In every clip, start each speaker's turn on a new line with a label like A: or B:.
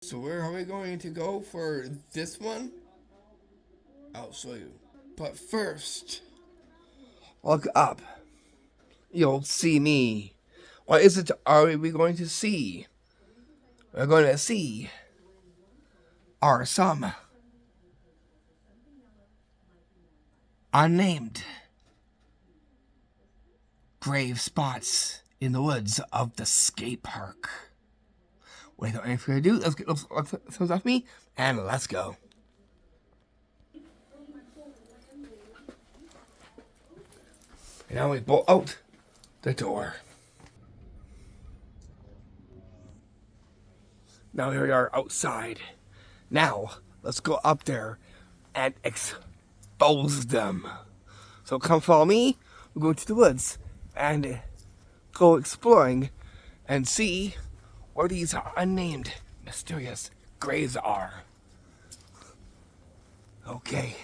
A: So where are we going to go for this one? I'll show you. But first, look up. You'll see me. What is it are we going to see? We're going to see are some unnamed grave spots in the woods of the skate park. Without any further ado, let's get those off me and let's go. And now we bolt out the door. Now here we are outside. Now let's go up there and expose them. So come follow me. We're going to the woods and go exploring and see where these unnamed, mysterious graves are. Okay,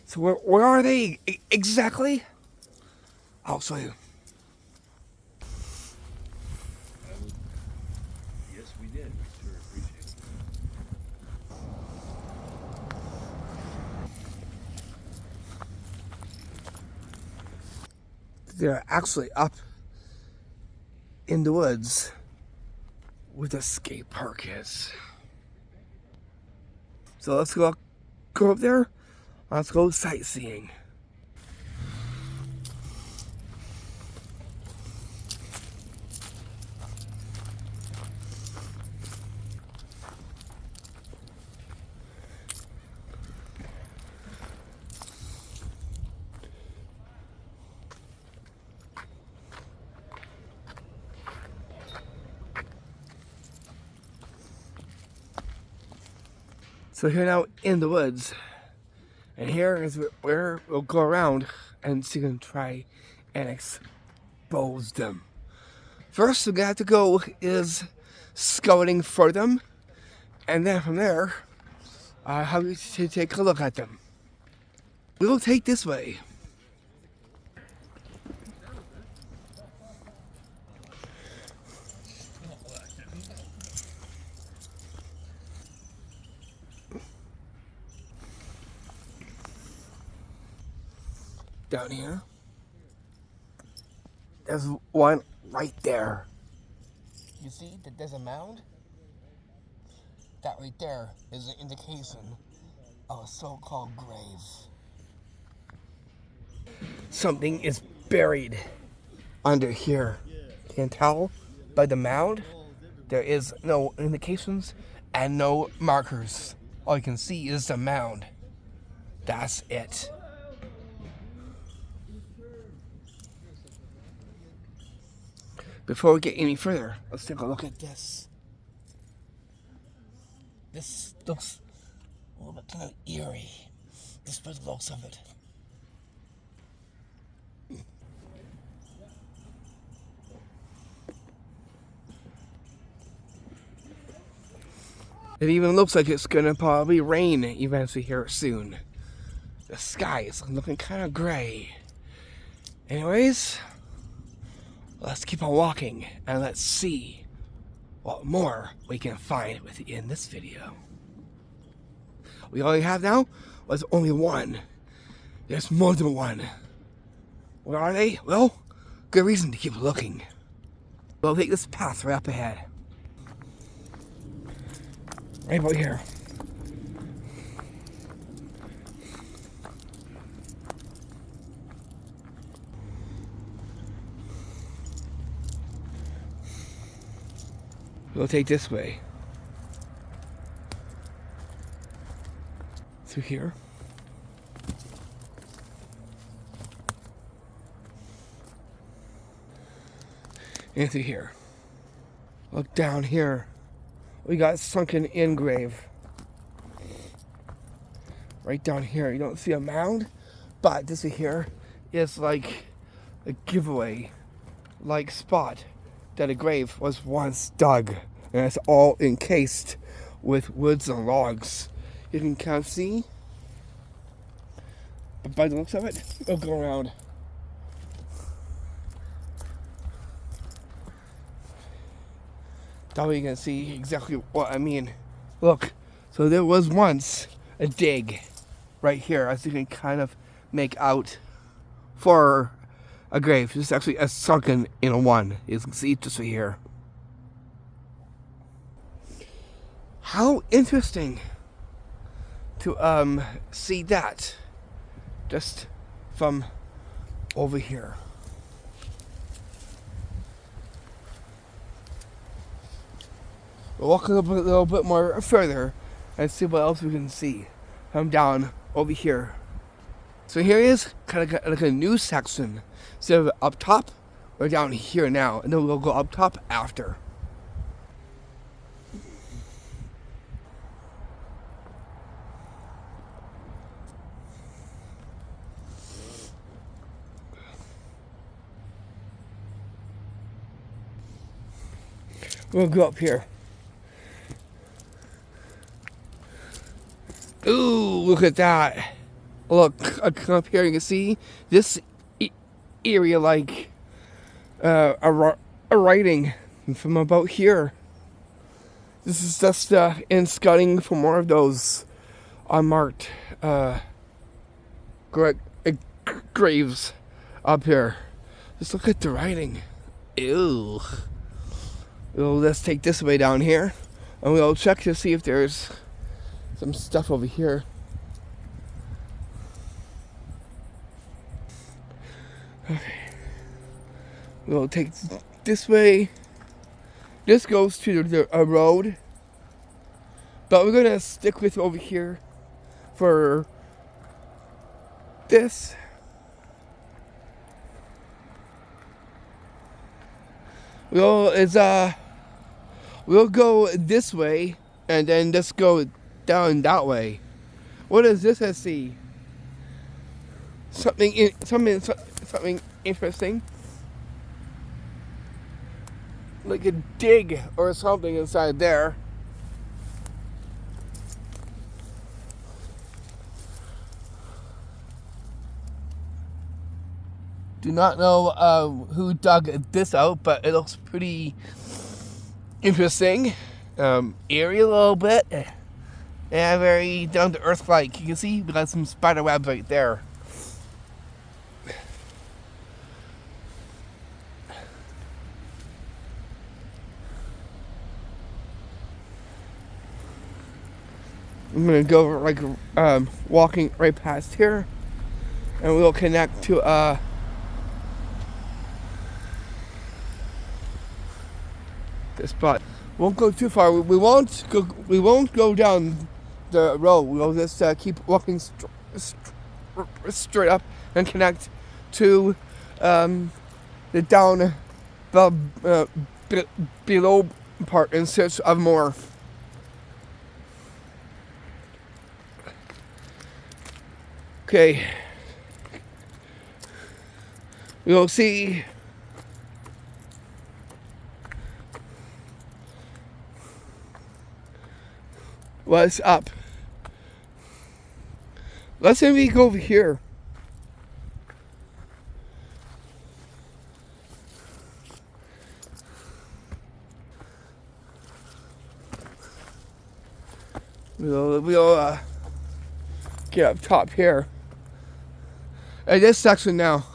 A: so where are they exactly? I'll show you.
B: Yes, we did. Sure appreciate it.
A: They're actually up in the woods where the skate park is. So let's go up there. Let's go sightseeing. So here now in the woods, and here is where we'll go around and see them try and expose them. First, we have to go is scouting for them, and then from there, how we to take a look at them. We'll take this way. Down here. There's one right there. You see that there's a mound? That right there is an indication of a so-called grave. Something is buried under here. You can tell by the mound there is no indications and no markers. All you can see is the mound. That's it. Before we get any further, let's take a look at this. This looks a little bit kind of eerie. Just by the looks of it. It even looks like it's gonna probably rain eventually here soon. The sky is looking kind of gray. Anyways, let's keep on walking and let's see what more we can find within this video. We only have now was only one. There's more than one. Where are they? Well, good reason to keep looking. We'll take this path right up ahead. Right about here. We'll take this way. Through here. And through here. Look down here. We got sunken in grave. Right down here. You don't see a mound, but this here is like a giveaway like spot that a grave was once dug, and it's all encased with woods and logs. You can kind of see, but by the looks of it, it'll go around. That way you can see exactly what I mean Look, so there was once a dig right here, as you can kind of make out, for a grave. This is actually a sunken in a one. You can see just right here. How interesting to see that just from over here. We'll walk a little bit more further and see what else we can see from down over here. So here is kind of like a new section. Instead of up top, we're down here now, and then we'll go up top after. We'll go up here. Ooh, look at that. Look, I come up here, you can see this area like a writing from about here. This is just in scouting for more of those unmarked graves up here. Just look at the writing. Ew. Let's take this way down here, and we'll check to see if there's some stuff over here. Okay. We'll take this way. This goes to a road, but we're gonna stick with over here for this. We'll go this way and then just go down that way. What does this I see? Something interesting. Like a dig or something inside there. Do not know who dug this out, but it looks pretty interesting. Eerie a little bit. Yeah, very down to earth like. You can see we got some spider webs right there. I'm gonna go like walking right past here, and we'll connect to this spot. Won't go too far. We won't go down the road. We'll just keep walking straight up and connect to the down below part in search of more. Okay. We'll see. What's up? Let's maybe go over here. We'll get up top here. At this section now.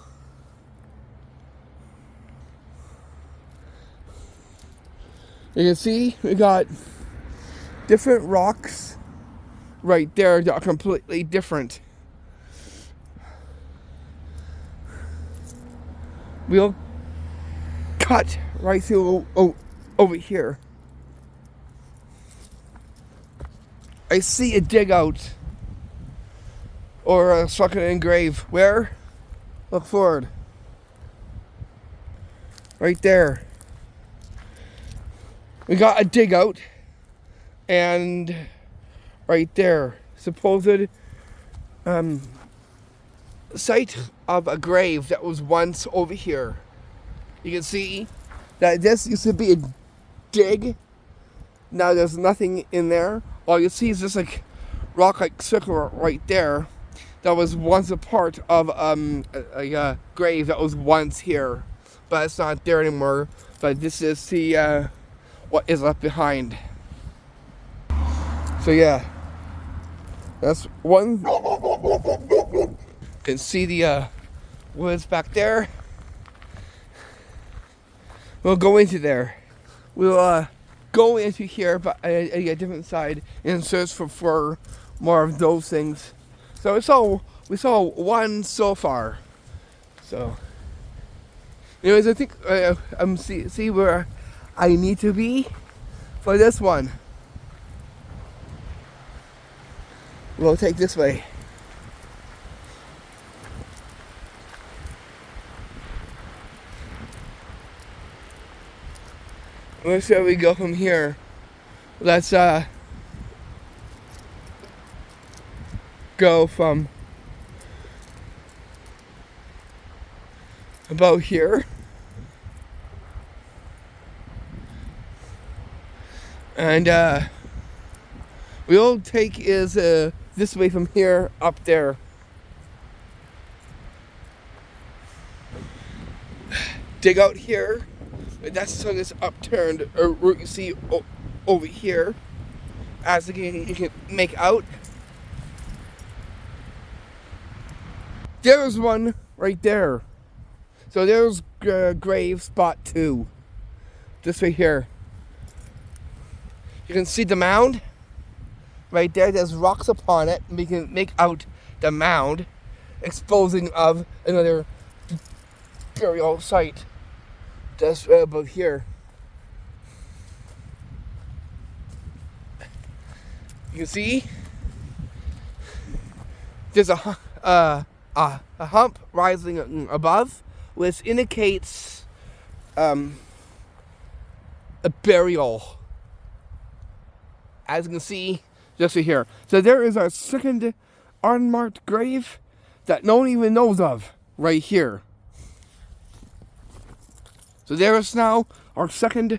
A: You can see we got different rocks right there that are completely different. We'll cut right through over here. I see a dig out or a sunken in grave. Where? Look forward. Right there. We got a dig out, and right there, supposed site of a grave that was once over here. You can see that this used to be a dig. Now there's nothing in there. All you see is this like rock-like circle right there that was once a part of a grave that was once here, but it's not there anymore. But this is the what is left behind. So yeah, that's one. You can see the woods back there. We'll go into there. We'll go into here, but a different side, and search for more of those things. So we saw one so far. So, anyways, I think I'm see where I need to be for this one. We'll take this way. Where shall we go from here? Let's go from about here. And we'll take is this way from here up there. Dig out here. That's something that's upturned, or you see over here, as you can make out. There's one right there. So there's grave spot 2, just right here. You can see the mound right there. There's rocks upon it, and we can make out the mound, exposing of another burial site. Just right above here. You can see there's a hump rising above, which indicates a burial. As you can see, just right here. So there is our second unmarked grave that no one even knows of, right here. So there is now our second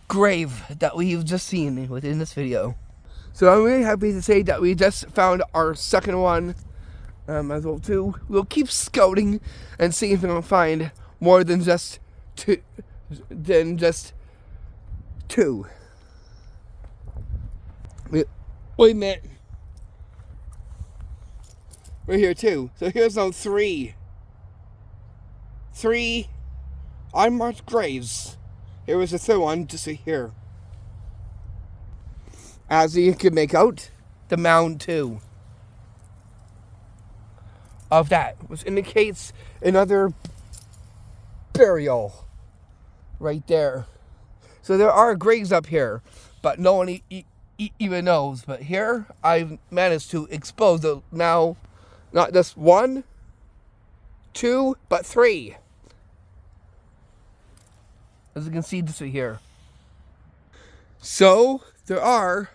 A: grave that we've just seen within this video. So I'm really happy to say that we just found our second one as well too. We'll keep scouting and see if we can find more than just two. Wait a minute. We're here too. So here's now 3. 3 unmarked graves. Here was the third one just right here. As you can make out, the mound too of that, which indicates another burial right there. So there are graves up here, but no one even knows. But here, I've managed to expose the now, not just 1, 2, but 3. As you can see this right here. So there are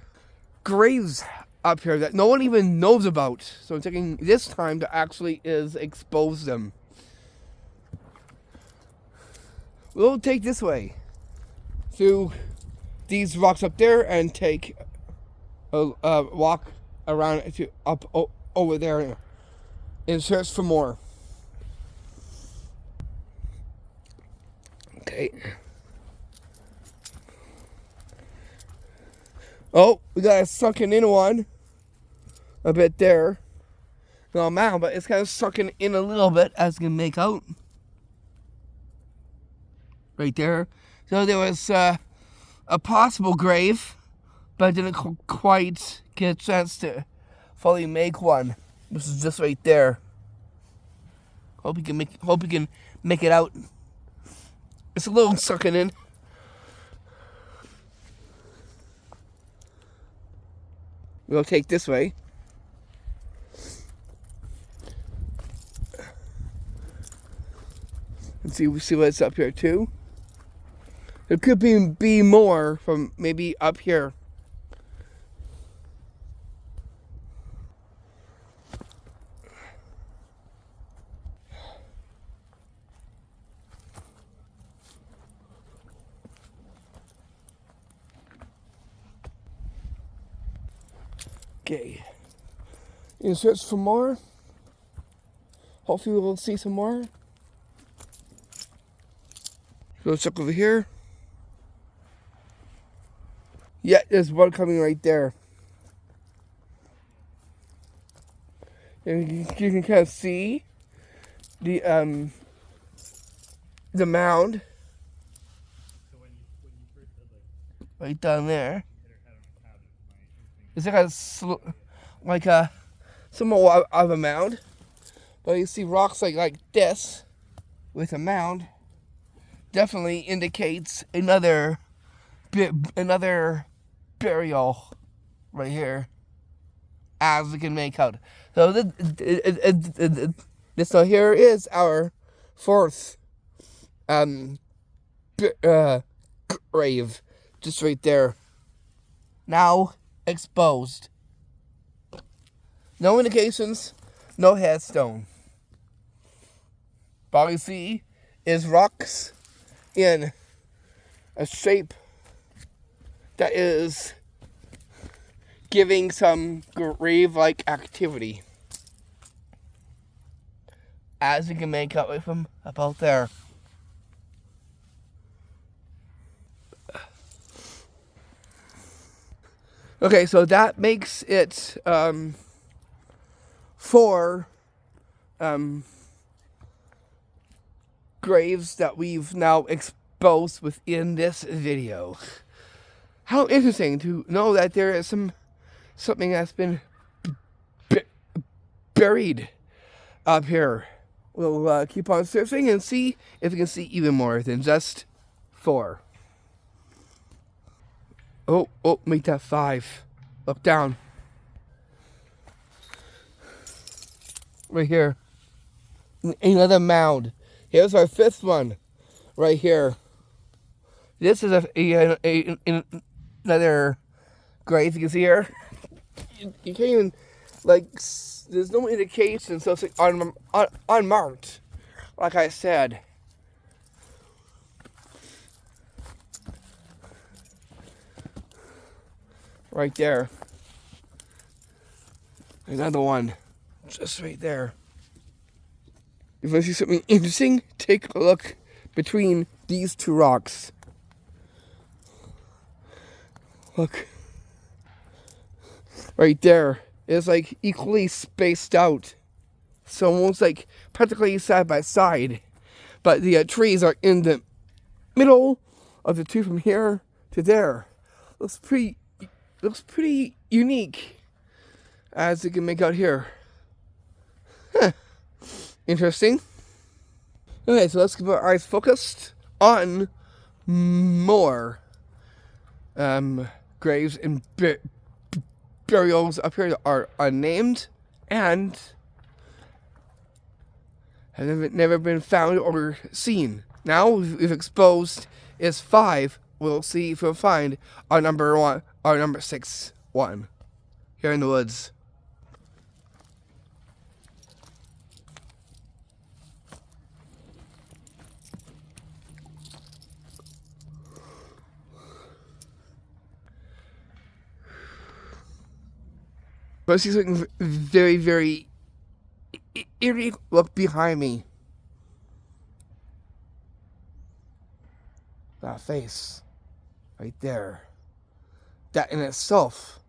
A: graves up here that no one even knows about. So I'm taking this time to actually expose them. We'll take this way through these rocks up there and take a walk around to up over there and search for more. Okay. Oh, we got a sunken in one a bit there. No mound, but it's kind of sunken in a little bit, as you can make out. Right there. So there was a possible grave, but I didn't quite get a chance to fully make one. This is just right there. Hope you can make it out. It's a little sunken in. We'll take this way. And see what's up here too. There could be more from maybe up here. Okay. You search for more. Hopefully we'll see some more. Go check over here. Yeah, there's one coming right there. And you can kind of see the mound right down there. It's like a somewhat of a mound, but you see rocks like this with a mound. Definitely indicates another burial right here, as we can make out. So this here is our fourth grave, just right there. Now exposed. No indications, no headstone. All you see is rocks in a shape that is giving some grave-like activity, as you can make out with them about there. Okay, so that makes it 4 graves that we've now exposed within this video. How interesting to know that there is something that's been buried up here. We'll keep on surfing and see if we can see even more than just 4. Oh, make that 5. Look down. Right here. Another mound. Here's our 5th one. Right here. This is another grave. You can see here. You can't even, there's no indication, so it's unmarked. Like I said. Right there. Another one. Just right there. If you see something interesting, take a look between these 2 rocks. Look. Right there. It's equally spaced out. So almost practically side by side. But the trees are in the middle of the 2 from here to there. Looks pretty unique, as you can make out here. Interesting. Okay, so let's keep our eyes focused on more graves and burials up here that are unnamed and have never been found or seen. Now we've exposed is 5. We'll see if we'll find our number 6 one here in the woods. But I see something very, very eerie. Look behind me. That face. Right there. That in itself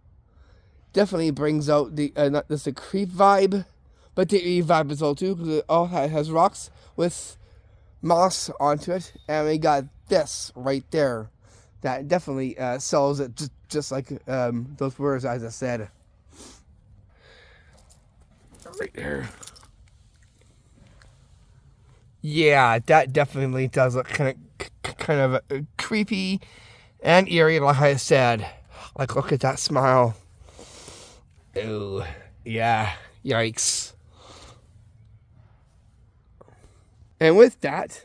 A: definitely brings out the, not just the creep vibe, but the eerie vibe as well too, because it all has rocks with moss onto it. And we got this right there. That definitely sells it just like those words as I said. Right there. Yeah, that definitely does look kind of creepy and eerie, like I said. Look at that smile. Ooh, yeah, yikes. And with that,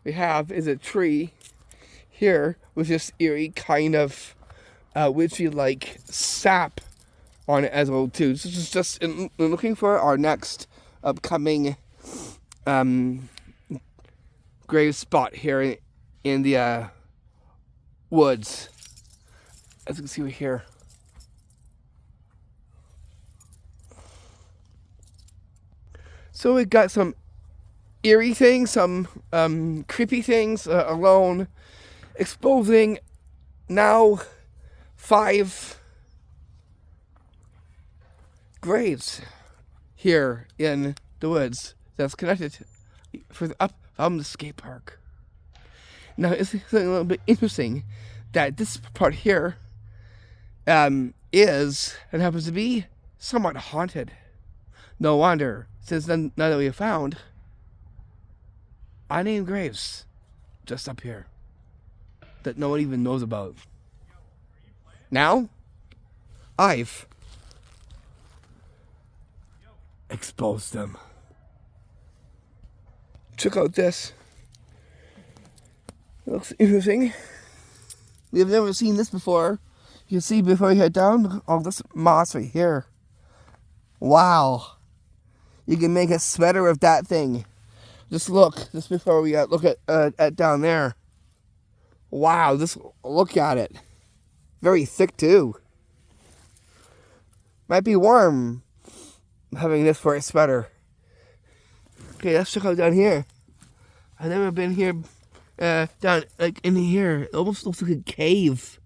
A: we have is a tree here with this eerie kind of witchy-like sap on it as well too. So this is just looking for our next upcoming grave spot here in the woods. As you can see right here. So we got some eerie things, some creepy things alone, exposing now 5 graves here in the woods that's connected further up from the skate park. Now, it's something a little bit interesting that this part here is and happens to be somewhat haunted. No wonder, since now that we have found unnamed graves just up here that no one even knows about. Now, I've exposed them. Check out this. It looks interesting. We've never seen this before. You can see before you head down, look at all this moss right here. Wow. You can make a sweater with that thing. Just look, just before we look at down there. Wow, just look at it. Very thick too. Might be warm having this for a sweater. Okay, let's check out down here. I've never been here, down, like, in here. It almost looks like a cave.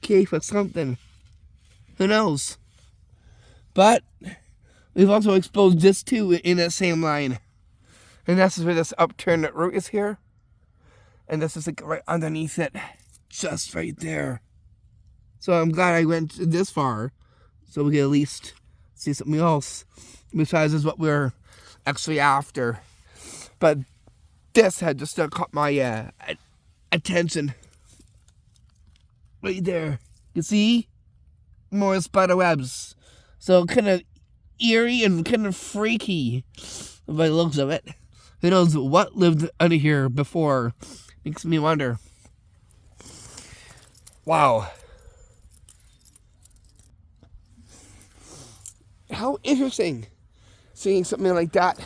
A: Cave or something. Who knows? But we've also exposed this too in that same line. And that's where this upturned root is here. And this is like right underneath it. Just right there. So I'm glad I went this far. So we can at least see something else. Besides is what we're actually after. But this had just caught my attention. Right there. You see? More spider webs. So kind of eerie and kind of freaky by the looks of it. Who knows what lived under here before? Makes me wonder. Wow. How interesting seeing something like that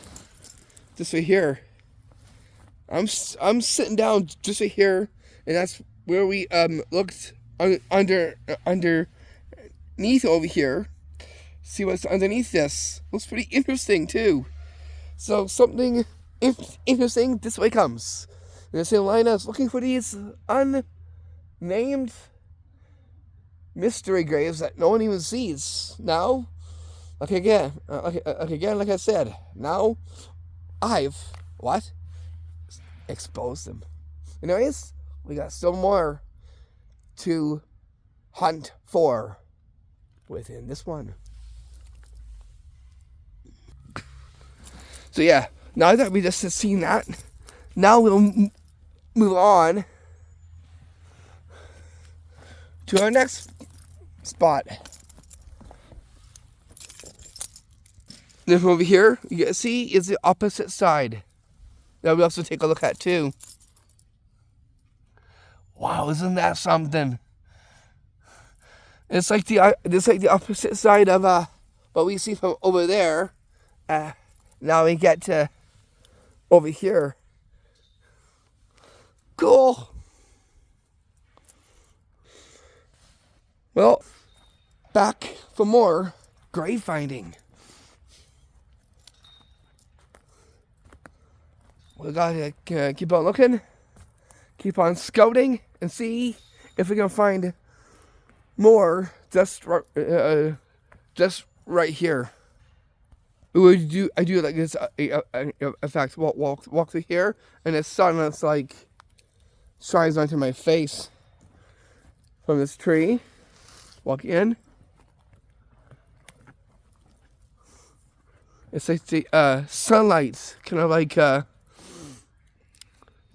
A: just right here. I'm sitting down just right here, and that's where we looked underneath over here. See what's underneath this. Looks pretty interesting too. So something interesting this way comes. In the same line, I was looking for these unnamed mystery graves that no one even sees. Now, like I said, now I've exposed them. Anyways, we got still more to hunt for within this one. So yeah, now that we just have seen that, now we'll move on to our next spot. This one over here, you can see, is the opposite side. That we also take a look at too. Wow, isn't that something? It's like the opposite side of what we see from over there. Now we get to over here. Cool. Well, back for more grave finding. We gotta keep on looking, keep on scouting, and see if we can find more just right here. I do like this. In fact, walk through here, and the sun is like shines onto my face from this tree. Walk in. It's like the sunlight kind of like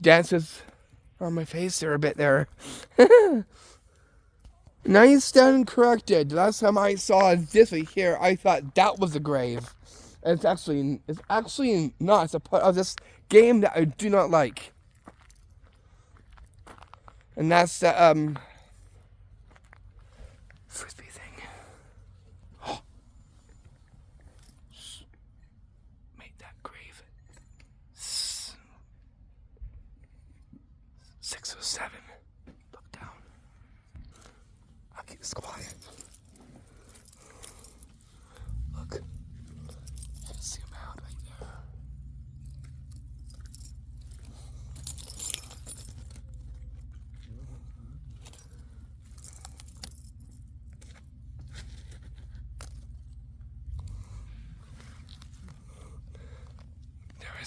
A: dances on my face there a bit there. Now you stand corrected. Last time I saw this right here, I thought that was a grave. And it's actually not. It's a part of this game that I do not like. And that's the frisbee thing. Oh. Made that grave 607. Look down. I'll keep this quiet. Look. You can see a mound right there.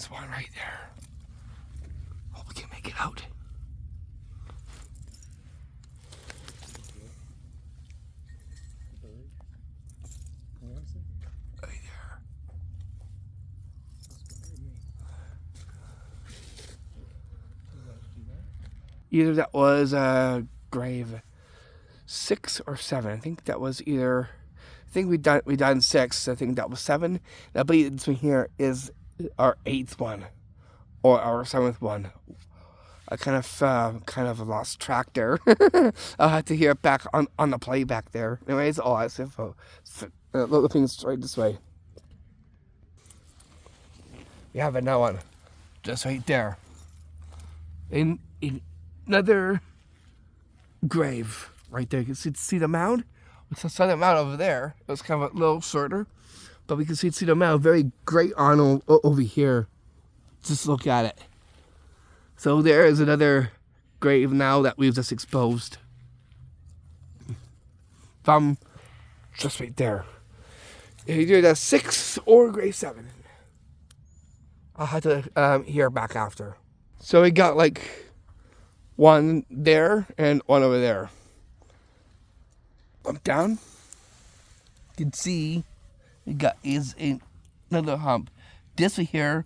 A: There's one right there. Hope we can make it out. Right there. Either that was grave 6 or 7. I think that was either. I think we done 6. I think that was 7. I believe this one here is our 8th one or our 7th one. I kind of lost track there. I'll have to hear it back on the playback there. Anyways, oh, that's info. Looking straight this way. We have another one, just right there. In another grave right there. You can see the mound. We saw the mound over there. It was kind of a little shorter, but we can see the mound. Very great on over here. Just look at it. So there is another grave now that we've just exposed. From just right there. Either the 6 or grave 7. I'll have to hear back after. So we got like one there and one over there. Bump down. You can see we got is another hump. This one here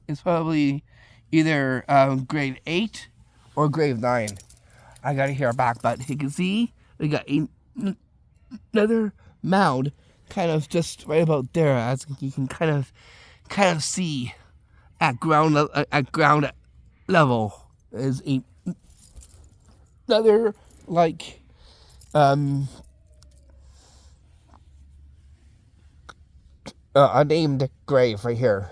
A: is probably either grade 8 or grade 9. I gotta hear back, but you can see we got another mound kind of just right about there, as you can kind of see at ground level is another like unnamed grave right here.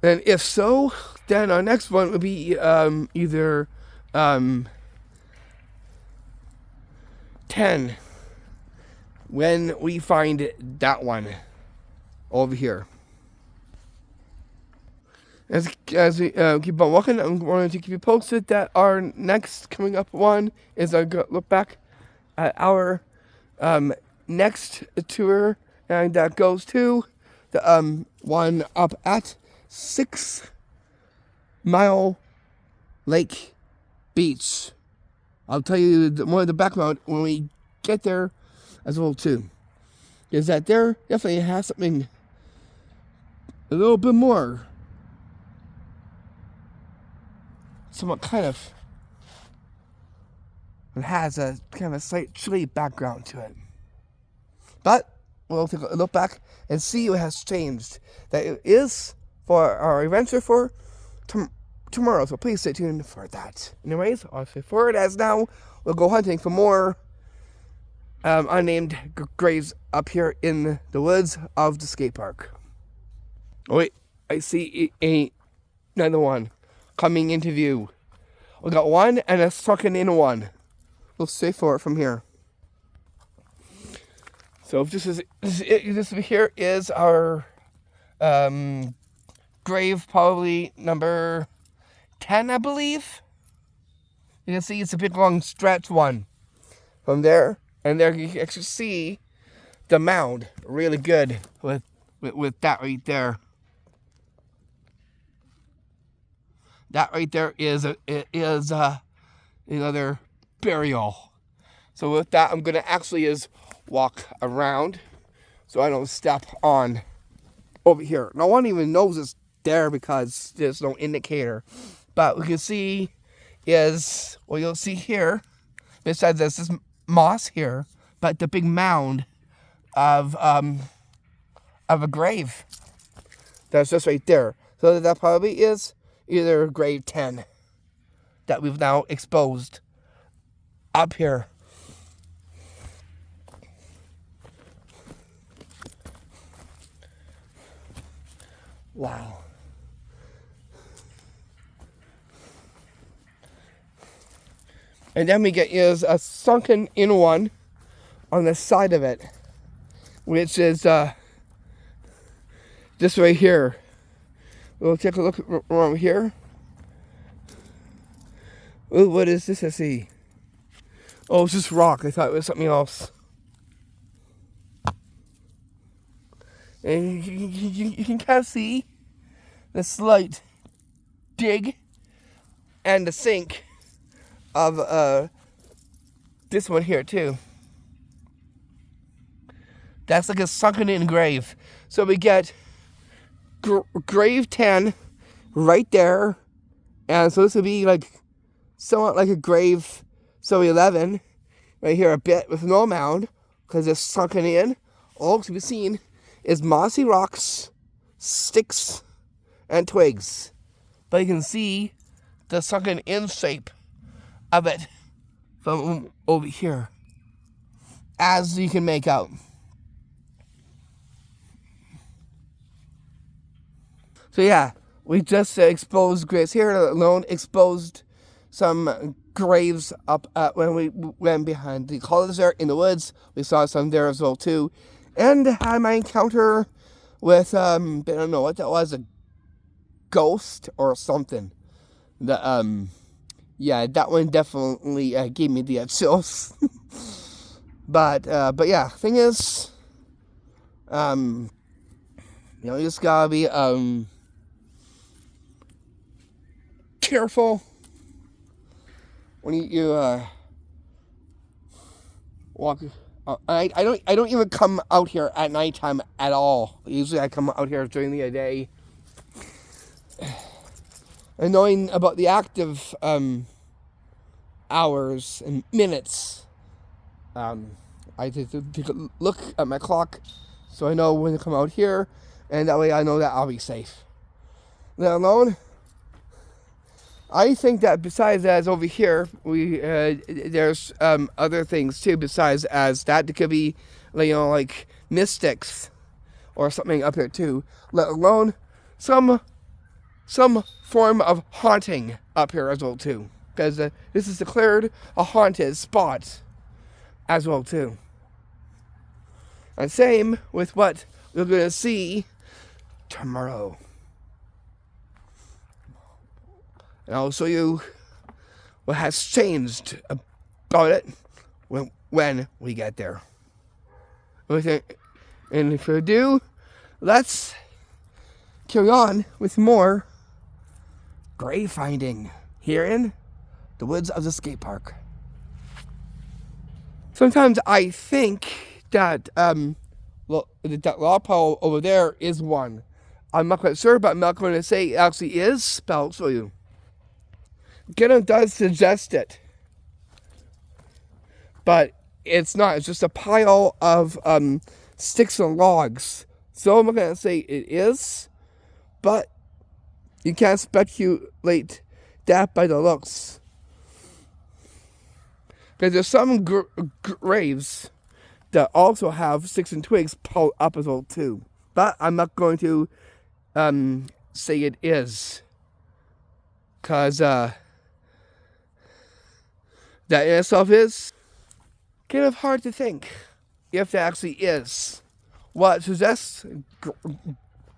A: And if so, then our next one would be either 10 when we find that one over here. As we keep on walking, I'm going to keep you posted that our next coming up one is a look back at our next tour, and that goes to the one up at 6 Mile Lake Beach. I'll tell you more of the background when we get there as well too. Is that there definitely has something a little bit more. Somewhat kind of. It has a kind of a slight chilly background to it. But we'll take a look back and see what has changed. That it is for our adventure for tomorrow. So please stay tuned for that. Anyways, I'll say forward as now we'll go hunting for more unnamed graves up here in the woods of the skate park. Oh wait, I see another one coming into view. We got one and a sunken in one. We'll stay for it from here. So if this here is our grave, probably number 10, I believe. You can see it's a big long stretch one from there, and there you can actually see the mound really good with that right there. That right there is another burial. So with that, I'm gonna actually walk around so I don't step on over here. No one even knows it's there because there's no indicator. But we can see is what you'll see here. Besides this moss here, but the big mound of a grave that's just right there. So that probably is either grave 10 that we've now exposed up here. Wow. And then we get is a sunken in one on the side of it, which is this right here. We'll take a look around here. Ooh, what is this I see? Oh, it's just rock. I thought it was something else. And you can kind of see the slight dig and the sink of this one here too. That's like a sunken in grave. So we get grave 10 right there. And so this would be like somewhat like a grave, so 11 right here a bit with no mound because it's sunken in. All to be seen is mossy rocks, sticks, and twigs. But you can see the sunken in shape of it from over here, as you can make out. So yeah, we just exposed graves here alone, exposed some graves up when we went behind the college there in the woods. We saw some there as well too. And had my encounter with, I don't know what that was, a ghost or something. Yeah, that one definitely gave me the chills. But yeah, thing is, you just gotta be, careful when you walk. I don't even come out here at nighttime at all. Usually I come out here during the day. And knowing about the active hours and minutes, I take a look at my clock so I know when to come out here, and that way I know that I'll be safe. Let alone, I think that besides as over here, there's other things too besides as that. It could be, like mystics or something up here too. Let alone some form of haunting up here as well too, because this is declared a haunted spot as well too. And same with what we're gonna see tomorrow. And I'll show you what has changed about it when we get there. And if we do, let's carry on with more grave finding here in the woods of the skate park. Sometimes I think that that log pile over there is one. I'm not quite sure, but I'm not going to say it actually is, but I'll show you. Again, does suggest it, but it's not. It's just a pile of sticks and logs. So I'm not going to say it is, but you can't speculate that by the looks. Because there's some graves that also have sticks and twigs piled up as well too. But I'm not going to say it is, because that in itself is kind of hard to think if that actually is. What suggests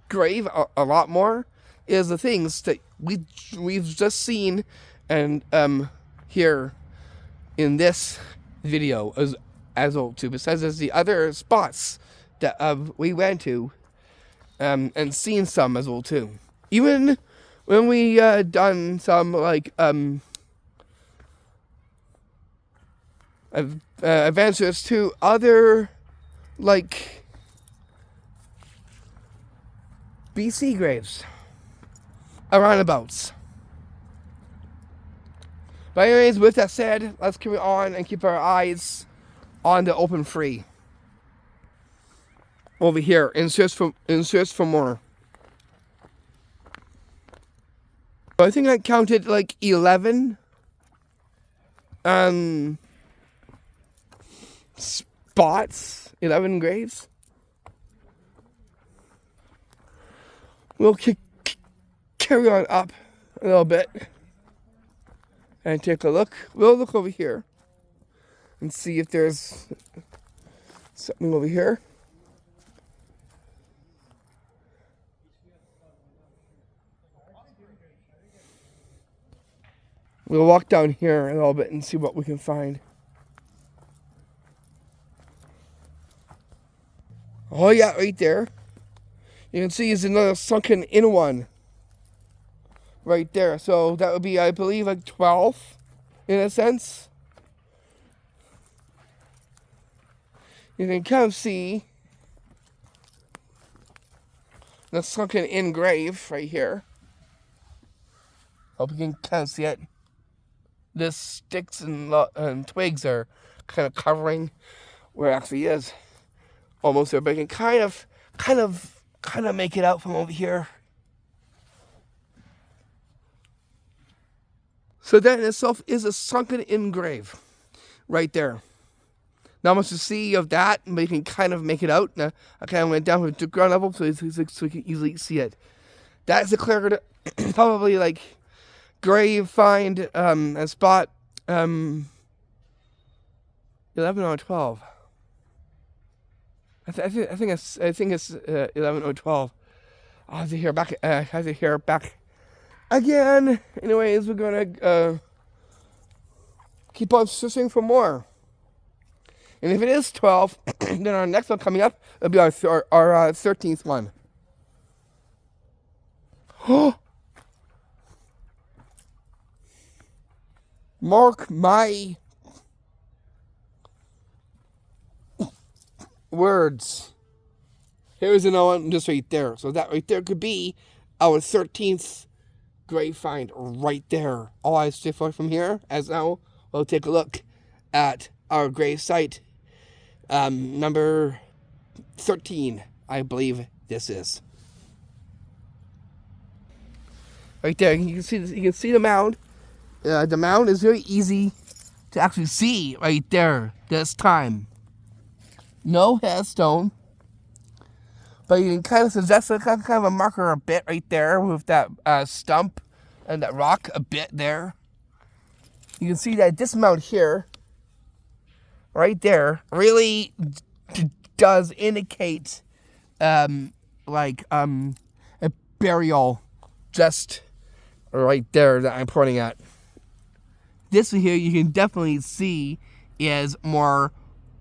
A: grave a lot more is the things that we've just seen and here in this video as well too. Besides, there's the other spots that we went to and seen some as well too. Even when we done some like adventures to other like BC graves, roundabouts. But anyways, with that said, let's carry on and keep our eyes on the open free over here in search for more. I think I counted like 11 spots, 11 graves. We'll carry on up a little bit and take a look. We'll look over here and see if there's something over here. We'll walk down here a little bit and see what we can find. Oh yeah, right there. You can see is another sunken in one right there. So that would be, I believe, like 12 in a sense. You can kind of see the sunken in grave right here. Hope you can kind of see it. The sticks and twigs are kind of covering where it actually is. Almost there, but you can kind of make it out from over here. So that in itself is a sunken in grave right there. Not much to see of that, but you can kind of make it out. Now, I kind of went down to ground level so you can easily see it. That is declared probably like grave find a spot 11 or 12. I think it's 11 or 12. I have to hear back again. Anyways, we're gonna keep on searching for more. And if it is 12, then our next one coming up will be our 13th one. Mark my words. Here's another one just right there. So that right there could be our 13th grave find right there. All I stay for from here, as now we'll take a look at our grave site. Number 13, I believe this is. Right there, you can see the mound. The mound is very easy to actually see right there this time. No headstone, but you can kind of suggest kind of a marker a bit right there with that stump and that rock a bit there. You can see that this mound here, right there, really does indicate a burial just right there that I'm pointing at. This one here you can definitely see is more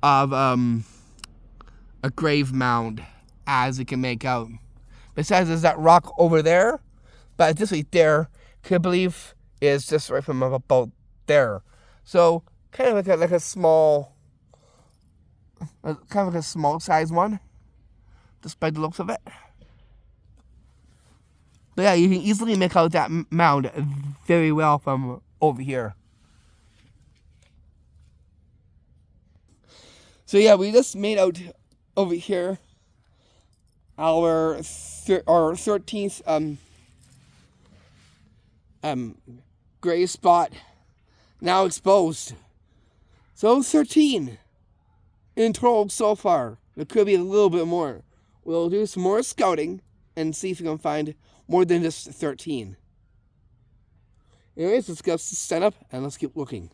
A: of a grave mound as you can make out. Besides, there's that rock over there, but this right there, I believe, is just right from about there. So kind of like a small size one, just by the looks of it. But yeah, you can easily make out that mound very well from over here. So yeah, we just made out over here our 13th grave spot, now exposed. So 13 in total so far. There could be a little bit more. We'll do some more scouting and see if we can find more than just 13. Anyways, let's get set up and let's keep looking.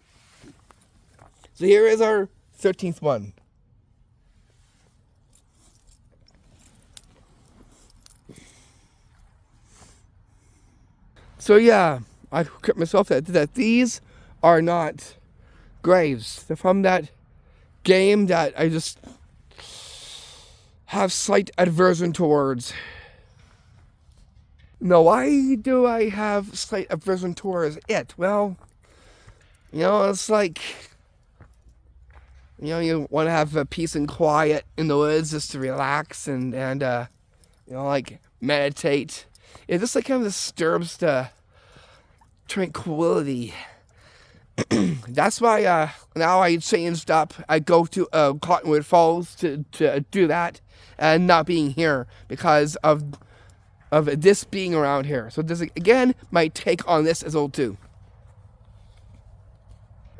A: So here is our 13th one. So yeah, I correct myself that these are not graves. They're from that game that I just have slight aversion towards. Now, why do I have slight aversion towards it? Well, it's like, you want to have peace and quiet in the woods just to relax and meditate. It just kind of disturbs the tranquility. That's why now I changed up. I go to Cottonwood Falls to do that and not being here because of this being around here. So this, again, my take on this as well too.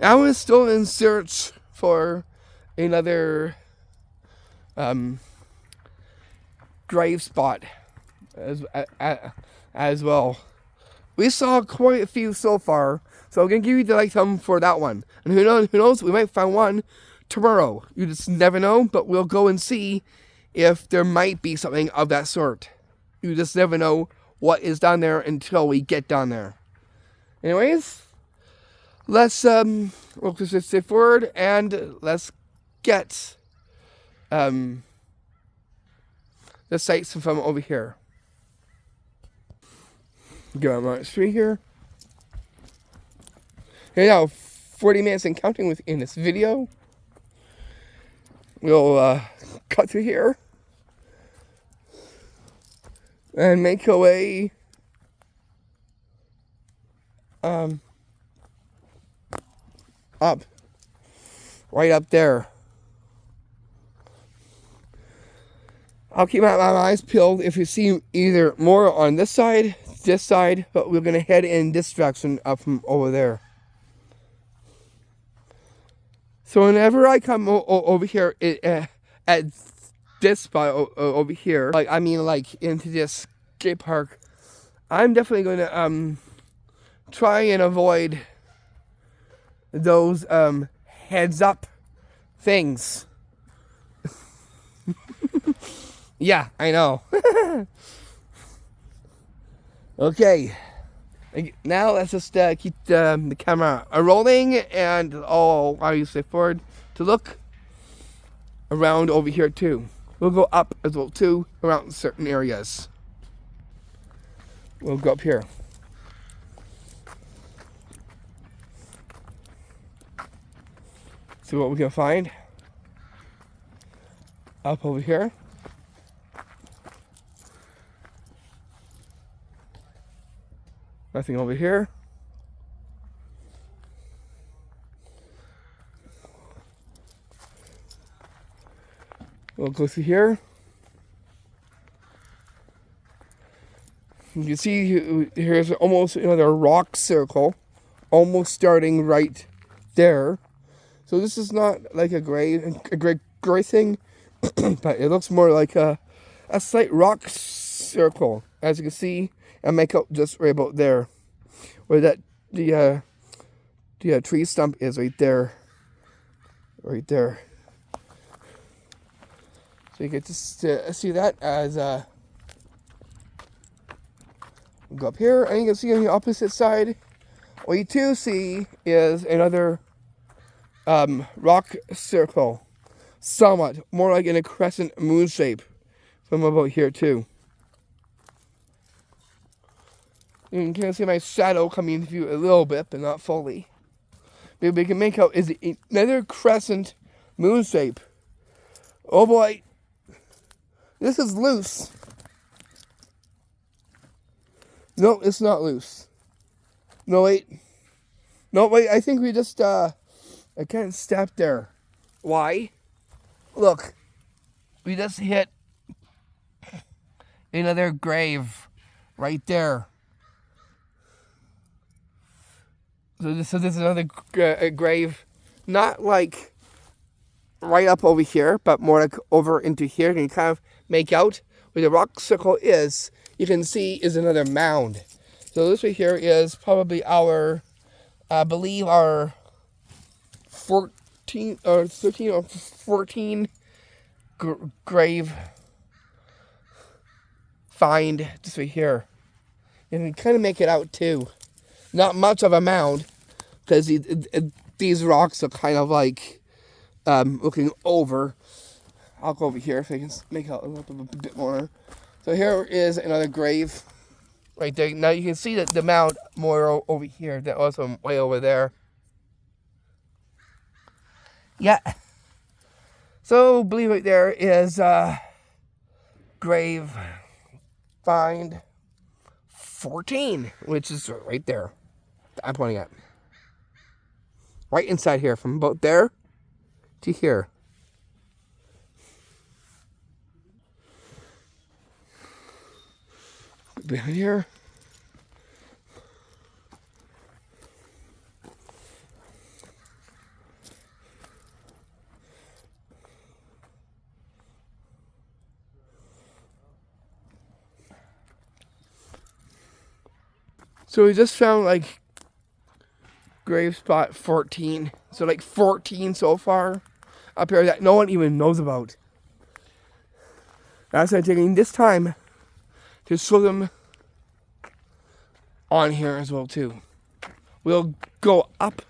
A: I was still in search for another grave spot as well. We saw quite a few so far, so I'm gonna give you the thumb for that one. And who knows, we might find one tomorrow. You just never know, but we'll go and see if there might be something of that sort. You just never know what is down there until we get down there. Anyways, let's stay forward and let's get the sights from over here. Go on street here. Here now, 40 minutes and counting within this video. We'll cut through here and make our way up, right up there. I'll keep my eyes peeled if you see either more on this side, but we're going to head in this direction up from over there. So whenever I come over here at this spot over here, like into this skate park, I'm definitely going to try and avoid those heads up things. Yeah, I know. Okay, now let's just keep the camera rolling, and I'll obviously forward to look around over here too. We'll go up as well too, around certain areas. We'll go up here. See what we can find up over here. Nothing over here. We'll go through here. You can see here's almost another rock circle, almost starting right there. So this is not like a gray thing, but it looks more like a slight rock circle, as you can see. And make out just right about there, where that the tree stump is right there, right there. So you get to see that as go up here, and you can see on the opposite side, what you too see is another rock circle, somewhat more like in a crescent moon shape, from about here too. You can see my shadow coming through a little bit, but not fully. But we can make out is another crescent moon shape. Oh boy, this is loose. No, it's not loose. No wait, I think we just I can't step there. Why? Look, we just hit another grave right there. So this is another grave, not like right up over here, but more like over into here. And you kind of make out where the rock circle is, you can see is another mound. So this right here is probably our, I believe our 13 or 14 grave find just right here. And you kind of make it out too. Not much of a mound, because these rocks are kind of like looking over. I'll go over here if I can make out a little bit more. So here is another grave right there. Now you can see that the mound more over here, that also way over there. Yeah. So I believe right there is grave find 14, which is right there. I'm pointing at. Right inside here, from about there to here. Behind here. So we just found like grave spot 14. So like 14 so far up here that no one even knows about. That's why I'm taking this time to show them on here as well too. We'll go up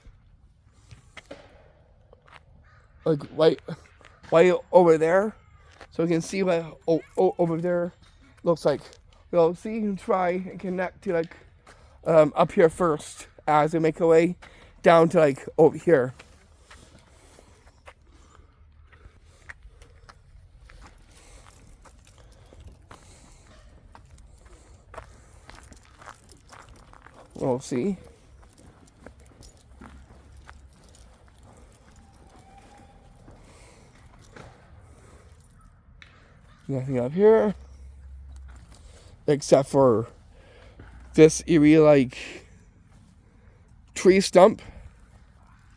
A: like right over there, so we can see what over there looks like. We'll see and try and connect to like up here first as we make our way down to like over here. We'll see. Nothing up here. Except for this eerie like tree stump.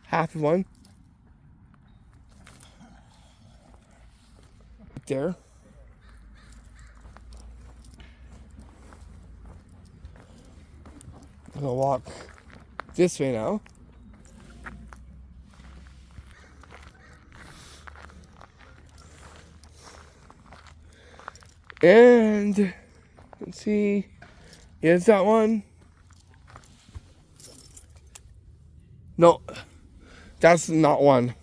A: Half of one. Right there. I'm gonna walk this way now. And let's see, is that one? No, that's not one.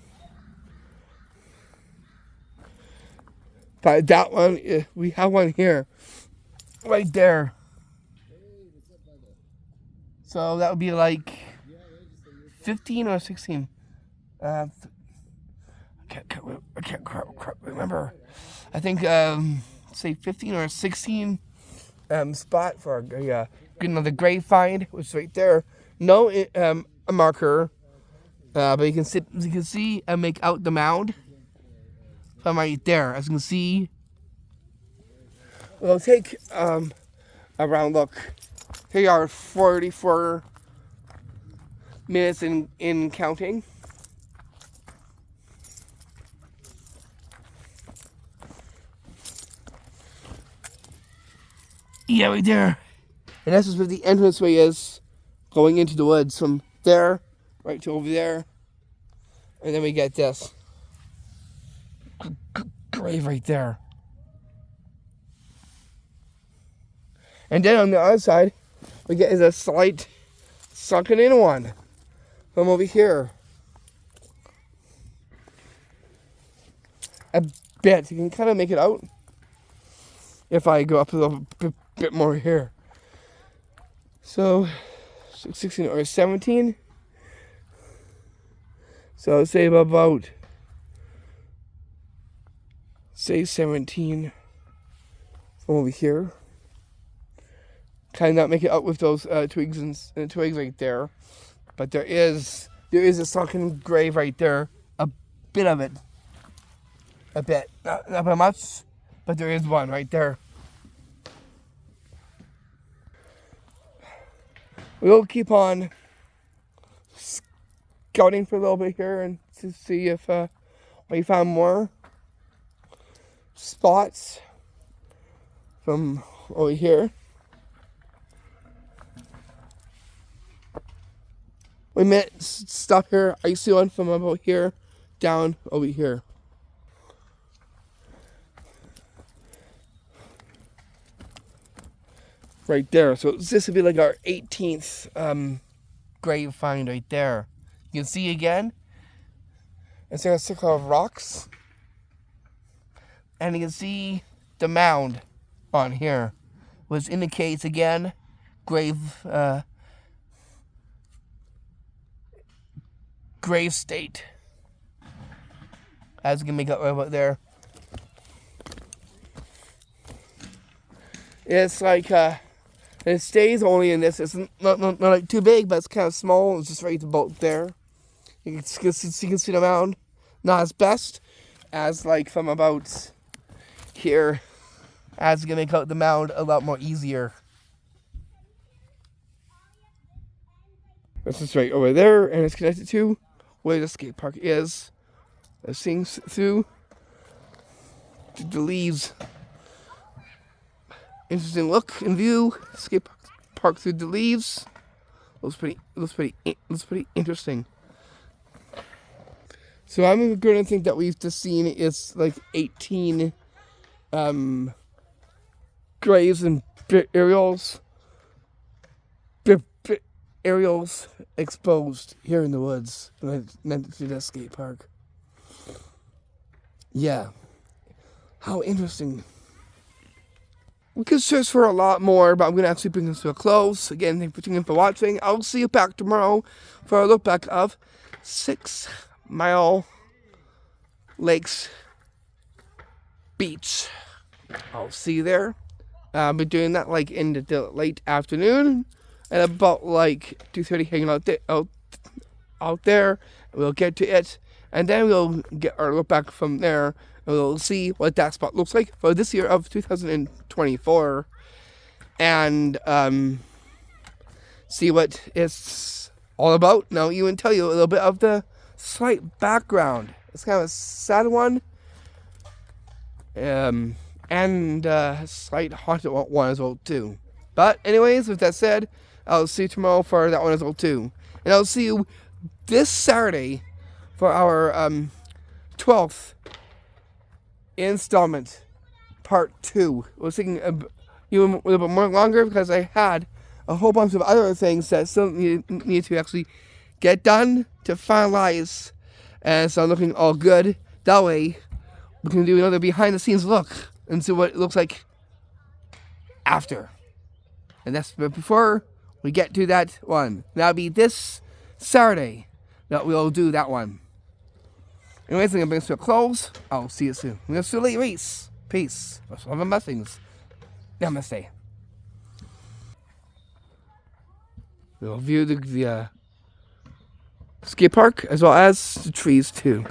A: But that one, we have one here, right there. So that would be like 15 or 16. I can't remember. I think say 15 or 16 spot for another grave find, which is right there. No a marker, but you can see and make out the mound from right there. As you can see, we'll take a round look. Here are 44 minutes in counting. Yeah, right there. And this is where the entranceway is, going into the woods from there right to over there. And then we get this grave right there. And then on the other side, we get is a slight sunken in one from over here. A bit. You can kind of make it out if I go up a little bit more here. So 16 or 17. So say about 17 from over here. Kind of not make it out with those twigs and twigs right there, but there is a sunken grave right there. A bit of it, not by much, but there is one right there. We'll keep on scouting for a little bit here and to see if we found more spots from over here. We might stop here. I see one from about here down over here. Right there. So this would be like our 18th grave find right there. You can see again, it's in a circle of rocks. And you can see the mound on here, which indicates again grave state. As you can make out right about there. It's like it stays only in this. It's not like too big, but it's kind of small. It's just right about there. You can see the mound. Not as best as like from about here. As you can make out the mound a lot more easier. This is right over there, and it's connected to where the skate park is. It seems through the leaves. Interesting look and view. Skate park through the leaves. Looks pretty interesting. So I'm going to think that we've just seen is like 18 graves and burials exposed here in the woods meant to the skate park. Yeah. How interesting. We could search for a lot more, but I'm going to actually bring this to a close. Again, thank you for watching. I'll see you back tomorrow for a look back of 6 Mile Lakes Beach. I'll see you there. I'll be doing that like in the late afternoon, and about like 2:30 hanging out there. We'll get to it, and then we'll get our look back from there, and we'll see what that spot looks like for this year of 2024, and see what it's all about. Now, even tell you a little bit of the slight background. It's kind of a sad one. And a slight haunted one as well too. But anyways, with that said, I'll see you tomorrow for that one as well too. And I'll see you this Saturday for our 12th installment, part 2. I was thinking even a little bit more longer because I had a whole bunch of other things that still need to actually get done to finalize, and so looking all good. That way, we can do another behind the scenes look and see what it looks like after. And that's before we get to that one. That'll be this Saturday that we'll do that one. Anyways, I'm going to bring this to a close. I'll see you soon. I'm going to see you later. Peace. Love and blessings. Namaste. We'll view the skate park as well as the trees too.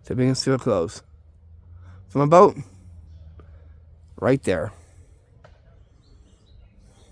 A: So bring us to a close. From a boat, right there.